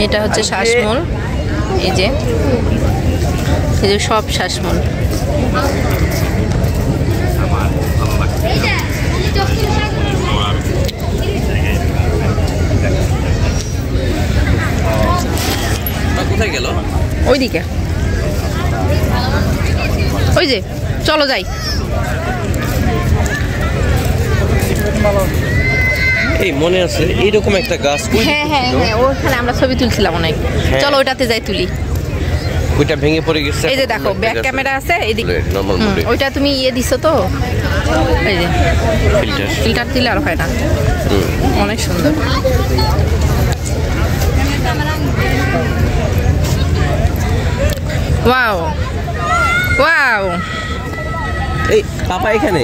এটা হচ্ছে শ্বাসমূল, এই যে সব শ্বাসমূল। কোথায় গেল? ওইদিকে, ওই যে চলো যাই। এই মনে আছে এইরকম একটা গাছ? হ্যাঁ হ্যাঁ হ্যাঁ, ওখানে আমরা ছবি তুলছিলাম অনেক। চলো ওইটাতে যাই তুলি। ওইটা ভেঙে পড়ে গেছে। এই যে দেখো ব্যাক ক্যামেরা আছে এইদিকে, ওইটা তুমি ইয়ে দিছো তো, এই যে ফিল্টার দিলে আর হয় না। অনেক সুন্দর। ওয়াও ওয়াও, এই পাপা এখানে।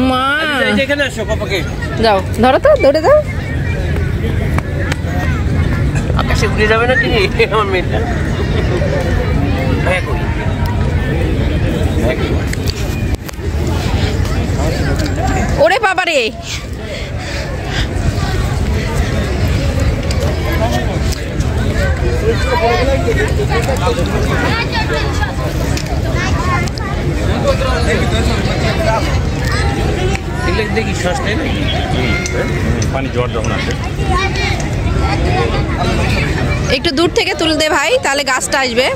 মা এখানে আসো, পাপাকে যাও ধরো তো, দৌড়ে যাও। আকাশে উড়ে যাবে না কি আমার মেয়েটা? ওরে বাবা রে, দেখি শ্বাস নেই নাকি? পানি জ্বর যখন আসে একটু দূর থেকে তুলে দে ভাই, তাহলে গাছটা আসবে।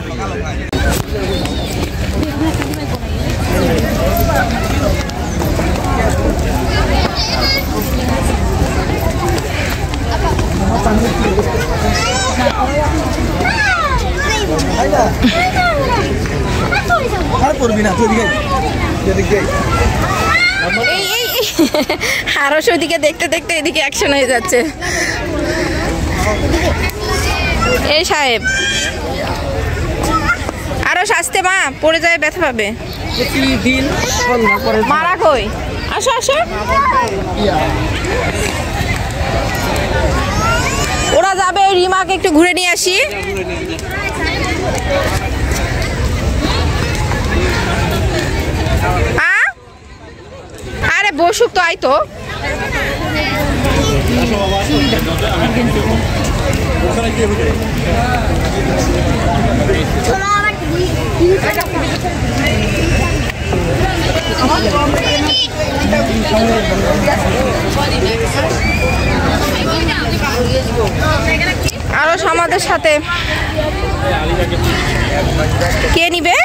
আরো ওইদিকে দেখতে দেখতে এদিকে অ্যাকশন হয়ে যাচ্ছে। এই সাহেব আরো শাস্তে, মা পড়ে যায় ব্যথা পাবে। মারা কই? আসো আসো, ওরা যাবে। রিমাকে একটু ঘুরে নিয়ে আসি। আরে বসুক তো, আই তো। আরো আমাদের সাথে কে নিবে?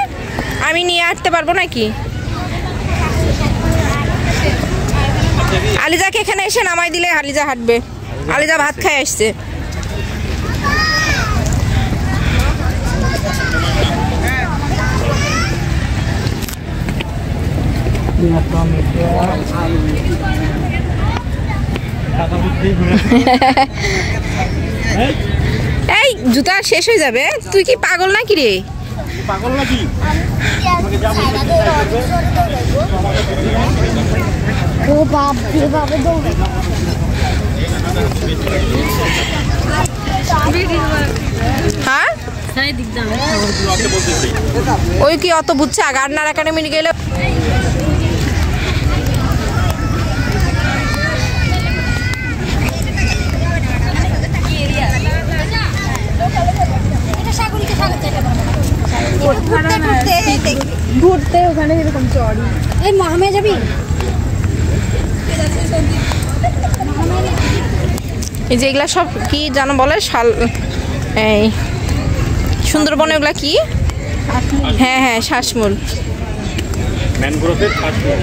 আমি নিয়ে আসতে পারবো নাকি? আলিজাকে এখানে এসে নামাই দিলে আলিজা হাঁটবে। আলিজা ভাত খায় আসছে। এই জুতা শেষ হয়ে যাবে। তুই কি পাগল নাকি রে? পাগল নাকি? ও বাপ রে বাপ, দৌড়ে হ্যাঁ ওই কি অত বুঝছে? গার্ডনার একাডেমি গেলে ঘুরতে ওখানে এরকম চড়ি। এই মহামে যাবি? এই যে এগুলা সব কি জানো বলে? শাল, এই সুন্দরবনে ওগুলা কি? হ্যাঁ হ্যাঁ, শ্বাসমূল। ম্যানগ্রোভের শ্বাসমূল।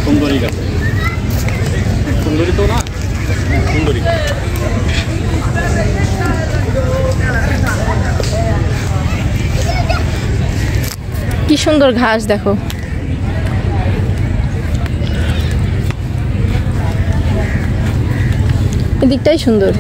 সুন্দরী গাছ, সুন্দরী তো না, সুন্দরী। কি সুন্দর ঘাস দেখো। এদিকটাই সুন্দর।